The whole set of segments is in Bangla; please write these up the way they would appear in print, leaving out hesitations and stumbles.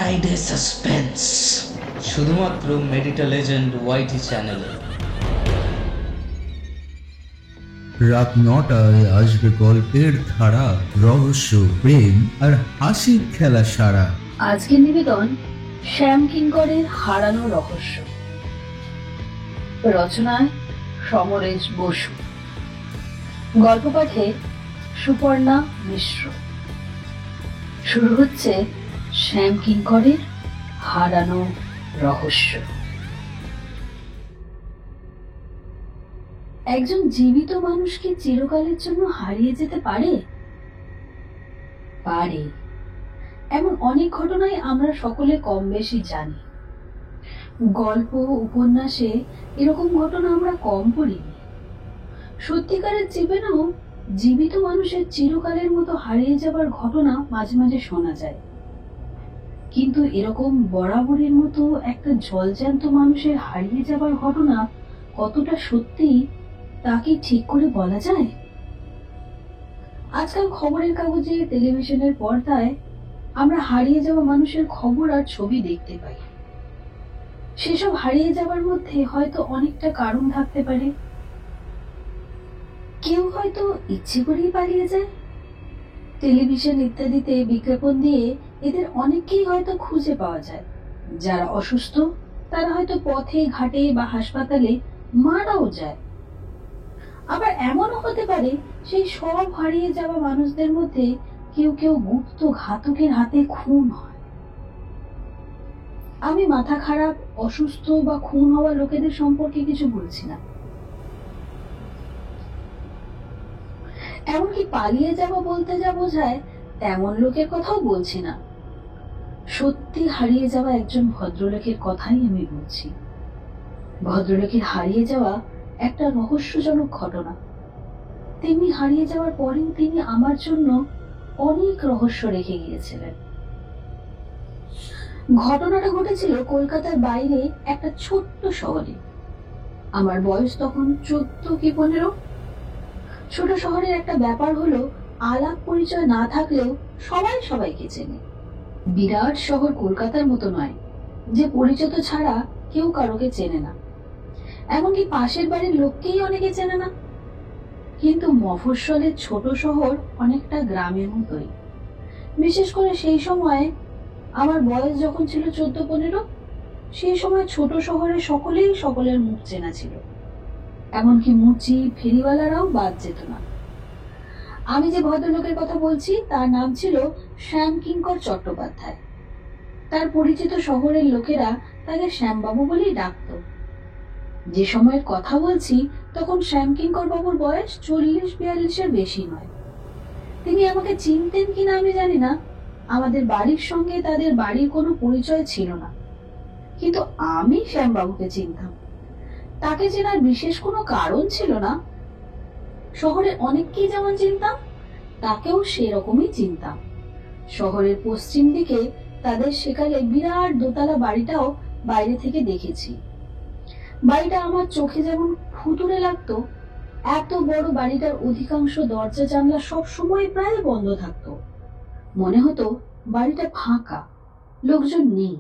ফ্রাইডে সাসপেন্স, শুধুমাত্র মেডিটা লেজেন্ড ওয়াইটি চ্যানেলে। রাত 9টায় আসবে গল্পের ধারা, রহস্য, প্রেম আর হাসির খেলা সারা। আজকের নিবেদন শ্যাম কিঙ্করের হারানো রহস্য। রচনায় সমরেশ বসু, গল্প পাঠে সুপর্ণা মিশ্র। শুরু হচ্ছে শ্যাম কিঙ্করের হারানো রহস্য। একজন জীবিত মানুষকে চিরকালের জন্য হারিয়ে যেতে পারে? পারে। এমন অনেক ঘটনাই আমরা সকলে কম বেশি জানি। গল্প উপন্যাসে এরকম ঘটনা আমরা কম পড়িনি। সত্যিকারের জীবনেও জীবিত মানুষের চিরকালের মতো হারিয়ে যাবার ঘটনা মাঝে মাঝে শোনা যায়। কিন্তু এরকম বরাবরের মতো একটা জলজ্যান্ত মানুষের হারিয়ে যাবার ঘটনা কতটা সত্যি তা কি ঠিক করে বলা যায়? আজকাল খবরের কাগজে, টেলিভিশনের পর্দায় আমরা হারিয়ে যাওয়া মানুষের খবর আর ছবি দেখতে পাই। সেসব হারিয়ে যাবার মধ্যে হয়তো অনেকটা কারণ থাকতে পারে। কেউ হয়তো ইচ্ছে করেই পালিয়ে যায়। টেলিভিশন ইত্যাদিতে বিজ্ঞাপন দিয়ে এদের অনেককেই হয়তো খুঁজে পাওয়া যায়। যারা অসুস্থ তারা হয়তো পথে ঘাটে বা হাসপাতালে মারাও যায়। আবার এমনও হতে পারে সেই সব হারিয়ে যাওয়া মানুষদের মধ্যে কেউ কেউ গুপ্ত ঘাতকের হাতে খুন হয়। আমি মাথা খারাপ, অসুস্থ বা খুন হওয়া লোকেদের সম্পর্কে কিছু বলছি না। এমনকি পালিয়ে যাওয়া বলতে যা বোঝায় তেমন লোকের কথাও বলছি না। সত্যি হারিয়ে যাওয়া একজন ভদ্রলোকের কথাই আমি বলছি। ভদ্রলোকের হারিয়ে যাওয়া একটা রহস্যজনক ঘটনা। তেমনি হারিয়ে যাওয়ার পরেও তিনি আমার জন্য অনেক রহস্য রেখে গিয়েছিলেন। ঘটনাটা ঘটেছিল কলকাতার বাইরে একটা ছোট্ট শহরে। আমার বয়স তখন 14 কি 15। ছোট শহরের একটা ব্যাপার হলো, আলাপ পরিচয় না থাকলেও সবাই সবাইকে চেনে। বিরাট শহর কলকাতার মতো নয় যে পরিচিত ছাড়া কেউ কারোকে চেনে না। এমনকি পাশের বাড়ির লোককেই অনেকে চেনে না। কিন্তু মফস্বলের ছোট শহর অনেকটা গ্রামের মতোই। বিশেষ করে সেই সময়, আমার বয়স যখন ছিল 14-15, সেই সময় ছোট শহরে সকলেই সকলের মুখ চেনা ছিল। এমনকি মুচি ফেরিওয়ালারাও বাদ যেত না। আমি যে ভদ্রলোকের কথা বলছি তার নাম ছিল শ্যাম কিঙ্কর চট্টোপাধ্যায়। তার পরিচিত শহরের লোকেরা তাকে শ্যামবাবু বলেই ডাকত। যে সময়ের কথা বলছি তখন শ্যাম কিঙ্কর বাবুর বয়স 40-42-এর বেশি নয়। তিনি আমাকে চিনতেন কিনা আমি জানি না। আমাদের বাড়ির সঙ্গে তাদের বাড়ির কোনো পরিচয় ছিল না, কিন্তু আমি শ্যামবাবুকে চিনতাম। তাকে চেনার বিশেষ কোনো কারণ ছিল না। শহরের অনেককেই যেমন চিনতাম, তাকেও সেরকমই চিনতাম। শহরের পশ্চিম দিকে তাদের সেকালে বিরাট দোতলা বাড়িটাও বাইরে থেকে দেখেছি। বাড়িটা আমার চোখে যেমন ফুতুরে লাগতো, এত বড় বাড়িটার অধিকাংশ দরজা জানলা সব সময় প্রায় বন্ধ থাকতো। মনে হতো বাড়িটা ফাঁকা, লোকজন নেই।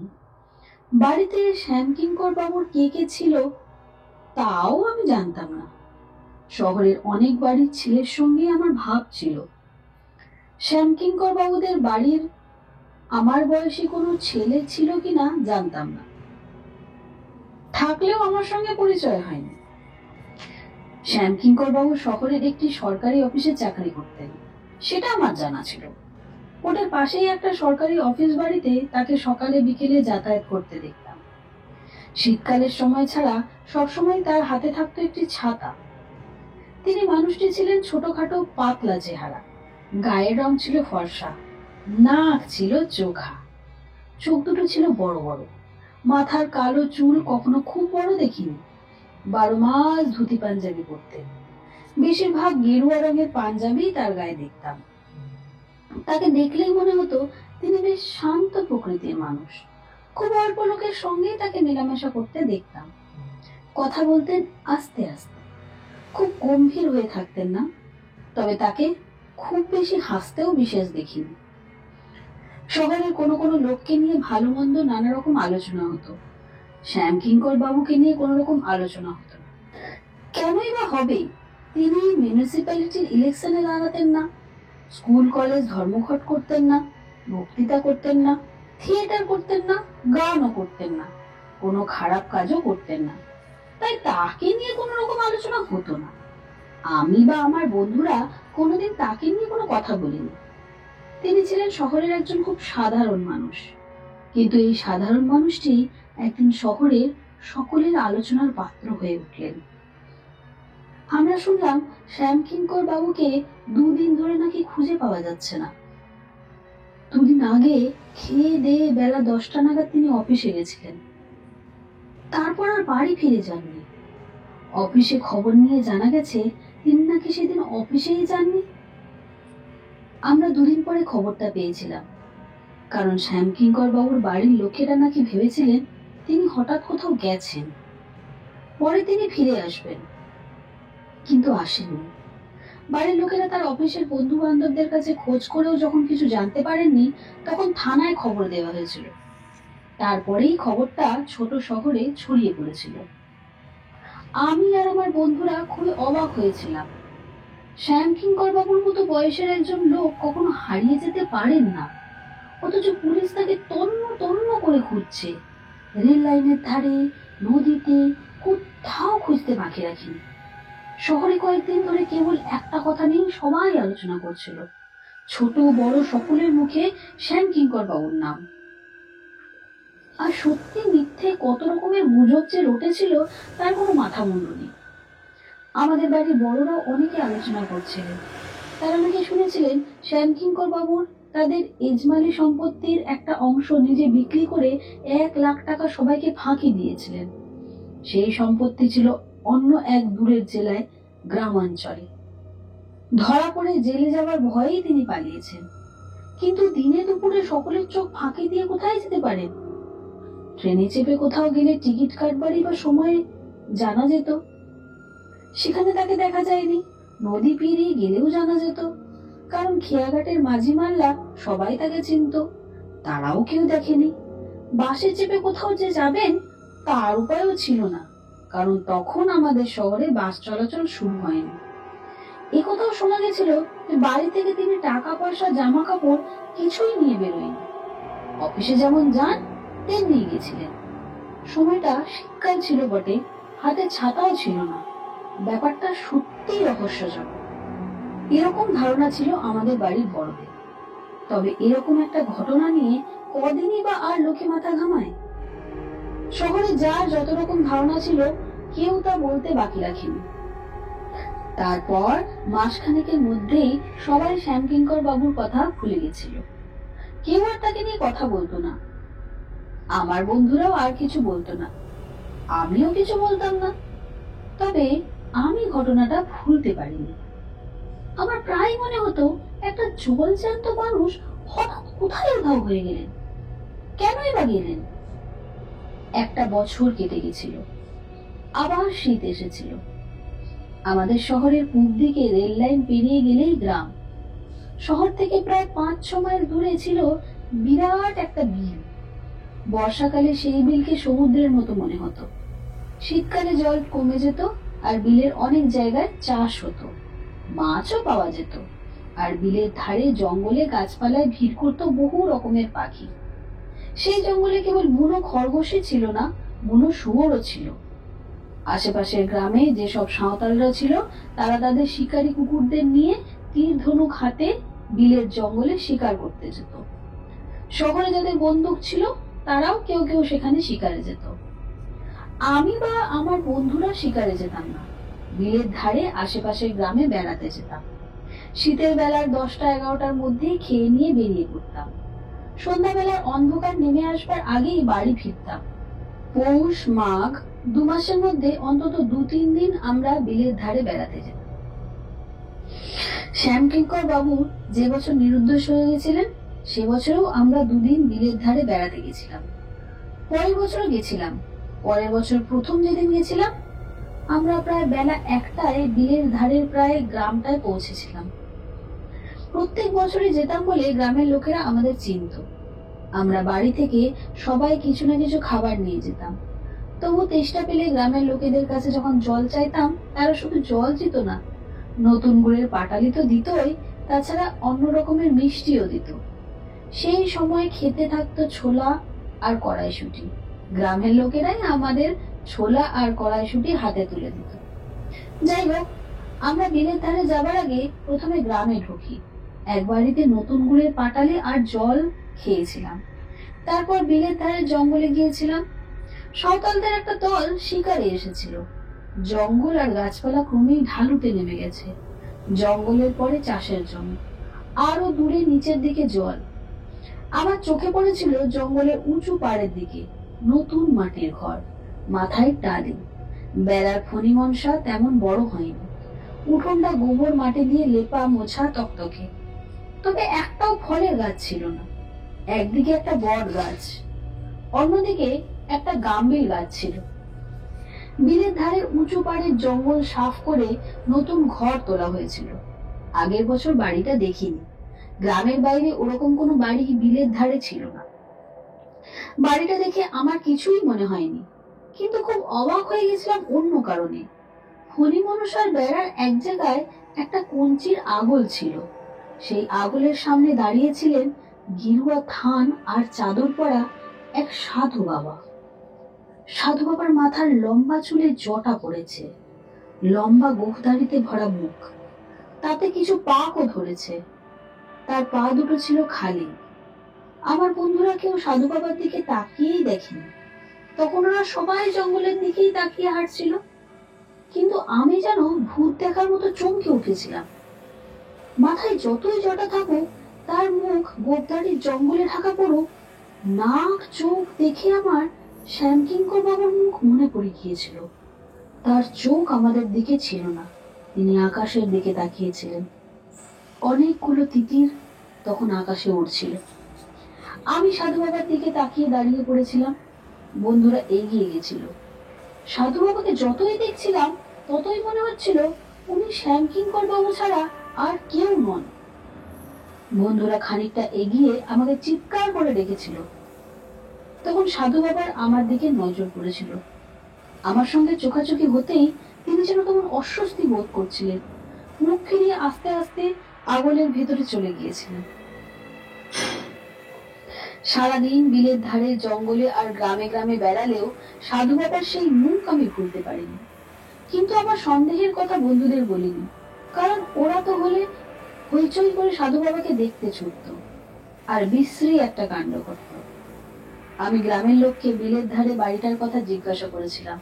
বাড়িতে শ্যাম কিঙ্কর বাবুর কে কে ছিল তাও আমি জানতাম না। শহরের অনেক বাড়ির ছেলের সঙ্গে আমার ভাব ছিল। শ্যাম কিঙ্কর বাবুদের বাড়ির আমার বয়সী কোনো ছেলে ছিল কিনা জানতাম না, থাকলেও আমার সঙ্গে পরিচয় হয়নি। শ্যাম কিঙ্কর বাবু শহরের একটি সরকারি অফিসে চাকরি করতেন, সেটা আমার জানা ছিল। ওটার পাশেই একটা সরকারি অফিস বাড়িতে তাকে সকালে বিকেলে যাতায়াত করতে দেখতাম। শীতকালের সময় ছাড়া সবসময় তার হাতে থাকতো একটি ছাতা। তিনি মানুষটি ছিলেন ছোটখাটো, পাতলা চেহারা, গায়ের রং ছিল ফর্সা, নাক ছিল চোখা, চোখ দুটো ছিল বড় বড়, মাথার কালো চুল কখনো খুব বড় দেখিনি। 12 মাস ধুতি পাঞ্জাবি পরতেন। বেশিরভাগ গেরুয়া রঙের পাঞ্জাবি তার গায়ে দেখতাম। তাকে দেখলেই মনে হতো তিনি বেশ শান্ত প্রকৃতির মানুষ। খুব অল্প লোকের সঙ্গেই তাকে মেলামেশা করতে দেখতাম। কথা বলতেন আস্তে আস্তে, খুব গম্ভীর হয়ে থাকতেন না। তবে তাকে খুব বেশি হাসতেও বিশেষ দেখিনি। শহরের কোনো কোনো লোককে নিয়ে ভালো মন্দ নানা রকম আলোচনা হতো, শ্যামকিঙ্কর বাবুকে নিয়ে কোনো রকম আলোচনা হতো না। কেনই বা হবে? তিনি মিউনিসিপ্যালিটির ইলেকশনে দাঁড়াতেন না, স্কুল কলেজ ধর্মঘট করতেন না, বক্তৃতা করতেন না, থিয়েটার করতেন না, গানও করতেন না, কোনো খারাপ কাজও করতেন না, তাই তাকে নিয়ে কোনো রকম আলোচনা হতো না। আমি বা আমার বন্ধুরা কোনোদিন তাকে নিয়ে কোনো কথা বলিনি। তিনি ছিলেন শহরের একজন খুব সাধারণ মানুষ, কিন্তু এই সাধারণ মানুষটি একদিন শহরের সকলের আলোচনার পাত্র হয়ে উঠলেন। আমরা শুনলাম শ্যামকিঙ্কর বাবুকে 2 দিন ধরে নাকি খুঁজে পাওয়া যাচ্ছে না। 2 দিন আগে খেয়ে দিয়ে বেলা 10টা নাগাদ তিনি অফিসে গেছিলেন, তারপর আর বাড়ি ফিরে যাননি। অফিসে খবর নিয়ে জানা গেছে তিনি নাকি সেদিন অফিসেই যাননি। আমরা 2 দিন পরে খবরটা পেয়েছিলাম, কারণ শ্যামকিঙ্কর বাবুর বাড়ির লোকেরা নাকি ভেবেছিলেন তিনি হঠাৎ কোথাও গেছেন, পরে তিনি ফিরে আসবেন, কিন্তু আসেননি। বাড়ির লোকেরা তার অফিসের বন্ধু বান্ধবদের কাছে খোঁজ করেও যখন কিছু জানতে পারেননি, তখন থানায় খবর দেওয়া হয়েছিল। তারপরেই খবরটা ছোট শহরে ছড়িয়ে পড়েছিল। আমি আর আমার বন্ধুরা খুবই অবাক হয়েছিলাম। শ্যামকিঙ্কর বাবুর মতো বয়সের একজন লোক কখনো হারিয়ে যেতে পারেন না, অথচ পুলিশ তাকে তন্ন তন্ন করে খুঁজছে। রেল লাইনের ধারে, নদীতে, কোথাও খুঁজতে বাকি রাখিনি। শহরে কয়েকদিন ধরে কেবল একটা কথা নিয়ে সবাই আলোচনা করছিল, ছোট বড় সকলের মুখে শ্যামকিঙ্কর বাবুর নাম। আর সত্যি মিথ্যে কত রকমের গুজব যে রটেছিল তার কোনো মাথা মুন্ডু নেই। আমাদের বাড়ির বড়রা অনেকে আলোচনা করছিলেন। তারা নাকি শুনেছিলেন শ্যামকিঙ্কর বাবুর তাদের এজমালি সম্পত্তির একটা অংশ নিজে বিক্রি করে 1 লাখ টাকা সবাইকে ফাঁকি দিয়েছিলেন। সেই সম্পত্তি ছিল অন্য এক দূরের জেলায়, গ্রামাঞ্চলে। ধরা পড়ে জেলে যাওয়ার ভয়েই তিনি পালিয়েছেন। কিন্তু দিনে দুপুরে সকলের চোখ ফাঁকি দিয়ে কোথায় যেতে পারেন? ট্রেনে চেপে কোথাও গেলে টিকিট কাটবারই বা সময়ে জানা যেত, সেখানে তাকে দেখা যায়নি। নদী পেরিয়ে গেলেও জানা যেত, কারণ খেয়াঘাটের মাঝি মাল্লা সবাই তাকে চিনত, তারাও কেউ দেখেনি। বাসে চেপে কোথাও যে যাবেন তার উপায়ও ছিল না, কারণ তখন আমাদের শহরে বাস চলাচল শুরু হয়নি। একথাও শোনা গেছিল যে বাড়ি থেকে তিনি টাকা পয়সা জামা কাপড় কিছুই নিয়ে বেরোয়নি। অফিসে যেমন যান তেমনি গেছিলেন। সময়টা শীতকাল ছিল বটে, হাতে ছাতাও ছিল না। ব্যাপারটা সত্যিই রহস্যজনক। এরকম ধারণা ছিল আমাদের বাড়ির বড়দের। তবে এরকম একটা ঘটনা নিয়ে কদিনই বা আর লোকে মাথা ঘামায়? শহরে যার যত রকম ধারণা ছিল কেউ তা বলতে বাকি রাখেনি। তারপর মাসখানেকের মধ্যেই সবাই শ্যামকিঙ্কর বাবুর কথা ভুলে গেছিল। কেউ আর তাকে নিয়ে কথা বলতো না। আমার বন্ধুরাও আর কিছু বলতো না, আমিও কিছু বলতাম না। তবে আমি ঘটনাটা ভুলতে পারিনি। আমার প্রায় মনে হতো একটা জলজ্যান্ত মানুষ হঠাৎ কোথায় উধাও হয়ে গেলেন, কেনই বা গেলেন। 1টা বছর কেটে গেছিল, আবার শীত এসেছিল। আমাদের শহরের পূব দিকে রেল লাইন পেরিয়ে গেলেই গ্রাম। শহর থেকে প্রায় 5-6 মাইল দূরে ছিল বিরাট একটা বিল। বর্ষাকালে সেই বিলকে সমুদ্রের মতো মনে হতো। শীতকালে জল কমে যেত আর বিলের অনেক জায়গায় চাষ হতো, মাছও পাওয়া যেত। আর বিলের ধারে জঙ্গলে গাছপালায় ভিড় করত বহু রকমের পাখি। সেই জঙ্গলে কেবল বুনো খরগোশই ছিল না, বুনো শুয়োরও ছিল। আশেপাশের গ্রামে যেসব সাঁওতালরা ছিল তারা তাদের শিকারী কুকুরদের নিয়ে তীর ধনুক হাতে বিলের জঙ্গলে শিকার করতে যেত। শহরে যাদের বন্দুক ছিল তারাও কেউ কেউ সেখানে শিকারে যেত। আমি বা আমার বন্ধুরা শিকারে যেতাম না, বিলের ধারে আশেপাশের গ্রামে বেড়াতে যেতাম। শীতের বেলার 10টা-11টার মধ্যেই খেয়ে নিয়ে বেরিয়ে পড়তাম। সন্ধ্যাবেলার অন্ধকার নেমে আসবার আগেই বাড়ি ফিরতাম। পৌষ মাঘ 2 মাসের মধ্যে অন্তত 2-3 দিন আমরা বিলের ধারে বেড়াতে যেতাম। শ্যামকিঙ্কর বাবু যে বছর নিরুদ্দেশ হয়ে গেছিলেন সে বছরেও আমরা 2 দিন বিলের ধারে বেড়াতে গেছিলাম। পরের বছরও গেছিলাম। পরের বছর প্রথম যেদিন গেছিলাম আমরা প্রায় বেলা 1টায় বিলের ধারের প্রায় গ্রামটায় পৌঁছেছিলাম। প্রত্যেক বছরই যেতাম বলে গ্রামের লোকেরা আমাদের চিনত। আমরা বাড়ি থেকে সবাই কিছু না কিছু খাবার নিয়ে যেতাম। তবু তেষ্টা পেলে গ্রামের লোকেদের কাছে যখন জল চাইতাম, তারা শুধু জল দিত না, নতুন গুড়ের পাটালি তো দিতই, তাছাড়া অন্য রকমের মিষ্টিও দিত। সেই সময় খেতে থাকতো ছোলা আর কড়াইশুঁটি। গ্রামের লোকেরাই আমাদের ছোলা আর কড়াইশুঁটি হাতে তুলে দিত। যাই হোক, আমরা বিলের ধারে যাবার আগে প্রথমে গ্রামে ঢুকি। এক বাড়িতে নতুন গুড়ের পাটালি আর জল খেয়েছিলাম। তারপর বিলের ধারে জঙ্গলে গিয়েছিলাম। সাঁওতালদের একটা দল শিকারে এসেছিল। জঙ্গল আর গাছপালা ক্রমেই ঢালুতে নেমে গেছে। জঙ্গলের পরে চাষের জমি, আরো দূরে নিচের দিকে জল। আমার চোখে পড়েছিল জঙ্গলের উঁচু পাড়ের দিকে নতুন মাটির ঘর, মাথায় টালি। বেড়ার ফণি মনসা তেমন বড় হয়নি। উঠোনটা গোবর মাটি দিয়ে লেপা মোছা তকতকে। তবে একটাও ফলের গাছ ছিল না। একদিকে একটা বট গাছ, অন্যদিকে একটা গাম্বিল গাছ ছিল। বিলের ধারের উঁচু পাড়ের জঙ্গল সাফ করে নতুন ঘর তোলা হয়েছিল। আগের বছর বাড়িটা দেখিনি। গ্রামের বাইরে ওরকম কোনো বাড়ি বিলের ধারে ছিল না। বাড়িটা দেখে আমার কিছুই মনে হয়নি, কিন্তু খুব অবাক হয়ে গেছিলাম অন্য কারণে। ফণি মনসার বেড়ার এক জায়গায় একটা কঞ্চির আগল ছিল। সেই আগলের সামনে দাঁড়িয়েছিলেন গেরুয়া থান আর চাদর পরা এক সাধু বাবা। সাধু বাবার মাথার লম্বা চুলে জটা পড়েছে, লম্বা গোফদারিতে ভরা মুখ, তাতে কিছু পাকও ধরেছে। তার পা দুটো ছিল খালি। আমার বন্ধুরা কেউ সাধু বাবার দিকে তাকিয়েই দেখেনি। তখন ওরা সবাই জঙ্গলের দিকেই তাকিয়ে হাঁটছিল। কিন্তু আমি যেন ভূত দেখার মতো চমকে উঠেছিলাম। মাথায় যতই জটা থাকুক, তার মুখ গোফদারির জঙ্গলে ঢাকা পড়ুক, নাক চোখ দেখে আমার শ্যামকিঙ্কর বাবার মুখ মনে পড়ে গিয়েছিল। তার চোখ আমাদের দিকে ছিল না, তিনি আকাশের দিকে তাকিয়েছিলেন। অনেকগুলো তিতির তখন আকাশে উড়ছিল। আমি সাধু বাবার দিকে তাকিয়ে দাঁড়িয়ে পড়েছিলাম। বন্ধুরা এগিয়ে গেছিল। সাধু বাবাকে যতই দেখছিলাম ততই মনে হচ্ছিল উনি শ্যামকিঙ্কর বাবু ছাড়া আর কেউ নন। বন্ধুরা খানিকটা এগিয়ে আমাকে চিৎকার করে ডেকেছিল। তখন সাধু বাবার আমার দিকে নজর পড়েছিল। আমার সঙ্গে চোখাচোখি হতেই তিনি যেন তখন অস্বস্তি বোধ করছিলেন। মুখ ফিরিয়ে আস্তে আস্তে আগলের ভেতরে চলে গিয়েছিলেন। সারাদিন বিলের ধারে জঙ্গলে আর গ্রামে গ্রামে বেড়ালেও সাধু বাবার সেই মুখ আমি ভুলতে পারিনি। কিন্তু আমার সন্দেহের কথা বন্ধুদের বলিনি, কারণ ওরা তো হলে হইচই করে সাধু বাবাকে দেখতে ছুটত আর বিশ্রী একটা কাণ্ড করত। আমি গ্রামের লোককে বিলের ধারে বাড়িটার কথা জিজ্ঞাসা করেছিলাম।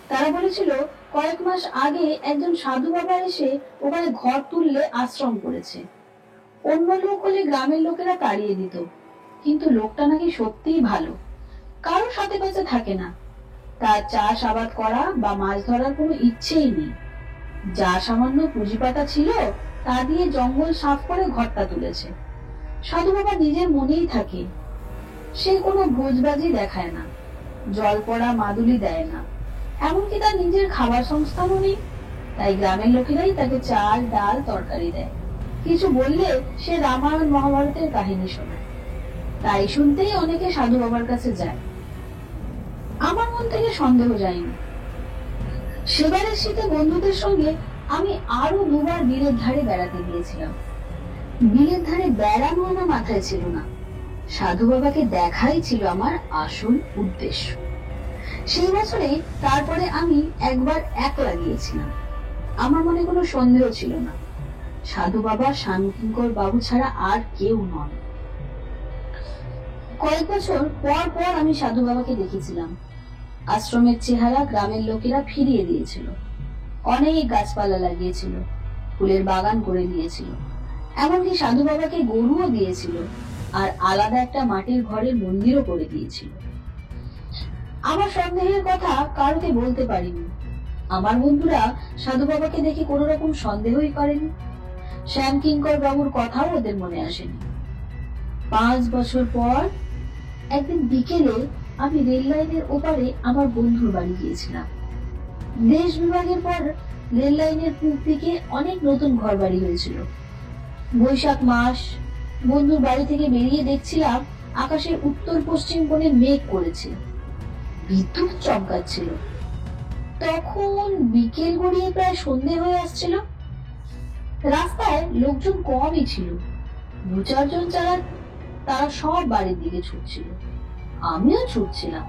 তারা বলেছিল কয়েক মাস আগে একজন সাধু বাবা এসে ওখানে ঘর তুললে আশ্রম করেছে। অন্য লোক হলে গ্রামের লোকেরা তাড়িয়ে দিত, কিন্তু লোকটা নাকি সত্যিই ভালো, কারোর সাথে কাছে থাকে না। তার চাষ আবাদ করা বা মাছ ধরার কোনো ইচ্ছেই নেই। যা সামান্য পুঁজিপাটা ছিল তা দিয়ে জঙ্গল সাফ করে ঘরটা তুলেছে। সাধু বাবা নিজের মনেই থাকে। সে কোনো ভোজবাজি দেখায় না, জল পড়া মাদুলি দেয় না, এমনকি তার নিজের খাবার সংস্থানও নেই। তাই গ্রামের লোকেরাই তাকে চাল ডাল তরকারি দেয়। কিছু বললে সে রামায়ণ মহাভারতের কাহিনী শোনায়। তাই শুনতেই অনেকে সাধু বাবার কাছে যায়। আমার মন থেকে সন্দেহ যায়নি। সেবারের শীতে বন্ধুদের সঙ্গে আমি আরো দুবার বিলের ধারে বেড়াতে গিয়েছিলাম। বিলের ধারে বেড়ানো আমার মাথায় ছিল না, সাধু বাবাকে দেখাই ছিল আমার আসল উদ্দেশ্য। সেই বছরে তারপরে আমি একবার একলা গিয়েছিলাম। আমার মনে কোনো সন্দেহ ছিল না, সাধু বাবা শ্যামকিঙ্কর বাবু ছাড়া আর কেউ নন। কয়েক বছর পর পর আমি সাধু বাবাকে দেখেছিলাম। আশ্রমের চেহারা গ্রামের লোকেরা ফিরিয়ে দিয়েছিল। অনেক গাছপালা লাগিয়েছিল, ফুলের বাগান করে দিয়েছিল, এমনকি সাধু বাবাকে গরুও দিয়েছিল আর আলাদা একটা মাটির ঘরের মন্দিরও করে দিয়েছিল। আমার সন্দেহের কথা কাউকে বলতে পারিনি। আমার বন্ধুরা সাধু বাবাকে দেখে কোনো রকম সন্দেহই করেনি। শ্যামকিঙ্কর বাবুর কথাও ওদের মনে আসেনি। 5 বছর পর একদিন বিকেলে আমি রেল লাইনের ওপারে আমার বন্ধুর বাড়ি গিয়েছিলাম। দেশ বিভাগের পর রেল লাইনের পূব দিকে অনেক নতুন ঘর বাড়ি হয়েছিল। বৈশাখ মাস, বন্ধুর বাড়ি থেকে বেরিয়ে দেখছিলাম আকাশের উত্তর পশ্চিম কোণে মেঘ করেছে, বিদ্যুৎ চমকাচ্ছিল। তখন বিকেল গড়িয়ে প্রায় সন্ধে হয়ে আসছিল। রাস্তায় লোকজন কমই ছিল, 2-4 জন ছাড়া তারা সব বাড়ির দিকে ছুটছিল। আমিও ছুটছিলাম।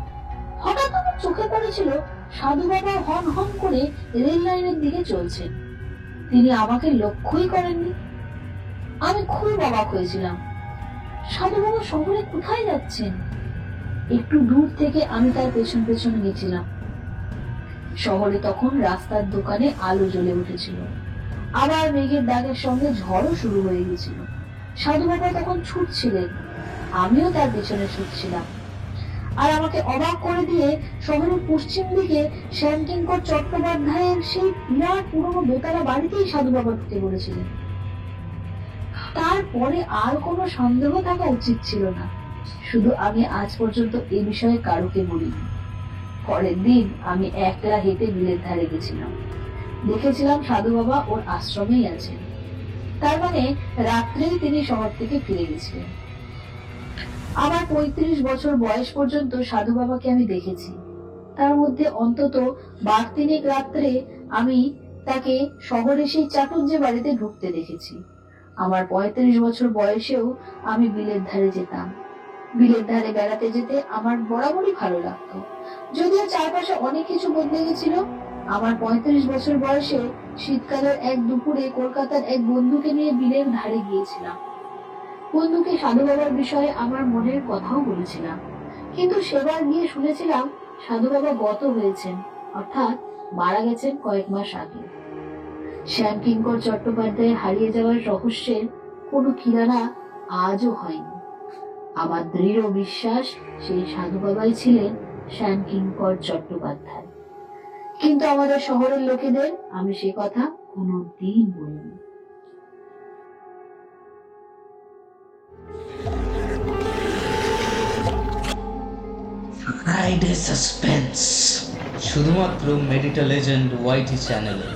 হঠাৎ আমার চোখে পড়েছিল সাধু বাবা হন হন করে রেল লাইনের দিকে চলছেন। তিনি আমাকে লক্ষ্যই করেননি। আমি খুব অবাক হয়েছিলাম। সাধু বাবা শহরে কোথায় যাচ্ছেন? একটু দূর থেকে আমি তার পেছন পেছন গেছিলাম। শহরে তখন রাস্তার দোকানে আলো জ্বলে উঠেছিল। আবার মেঘের দাগের সঙ্গে ঝড়ও শুরু হয়ে গেছিল। সাধু বাবা তখন ছুটছিলেন, আমিও তার পেছনে ছুটছিলাম। আর আমাকে অবাক করে দিয়ে শহরের পশ্চিম দিকে শ্যামকিঙ্কর চট্টোপাধ্যায়ের সেই বিরাট পুরনো দোতলা বাড়িতেই সাধু বাবা ঢুকে পড়েছিলেন। তারপরে আর কোনো সন্দেহ থাকা উচিত ছিল না। শুধু আমি আজ পর্যন্ত এ বিষয়ে কারোকে বলিনি। পরের দিন আমি একলা হেঁটে বিলের ধারে গেছিলাম। দেখেছিলাম সাধু বাবা ওর আশ্রমেই আছেন। তার মানে রাত্রেই তিনি শহর থেকে ফিরে গেছিলেন। আমার 35 বছর বয়স পর্যন্ত সাধু বাবাকে আমি দেখেছি। তার মধ্যে অন্তত 12 রাত্রে আমি তাকে শহরে সেই চাটুর্যে বাড়িতে ঢুকতে দেখেছি। আমার 35 বছর বয়সেও আমি বিলের ধারে যেতাম। বিলের ধারে বেড়াতে যেতে আমার বরাবরই ভালো লাগতো। যদিও চারপাশে অনেক কিছু বদলে গেছিল। আমার 35 বছর বয়সে শীতকালের এক দুপুরে কলকাতার এক বন্ধুকে নিয়ে বিলের ধারে গিয়েছিলাম। বন্ধুকে সাধু বাবার বিষয়ে আমার মনের কথাও বলেছিলাম। কিন্তু সেবার গিয়ে শুনেছিলাম সাধু বাবা গত হয়েছেন, অর্থাৎ মারা গেছেন কয়েক মাস আগে। শ্যামকিঙ্কর চট্টোপাধ্যায় হারিয়ে যাওয়ার রহস্যের কোনো কিনারা আজও হয়নি। আমার দৃঢ় বিশ্বাস সেই সাধু বাবাই ছিলেন শ্যামকিঙ্কর চট্টোপাধ্যায়। কিন্তু আমাদের শহরের লোকেদের আমি সে কথা কোনোদিন বলিনি। ফ্রাইডে সাসপেন্স শুধুমাত্র মেডিটা লেজেন্ড ওয়াইটি চ্যানেলে।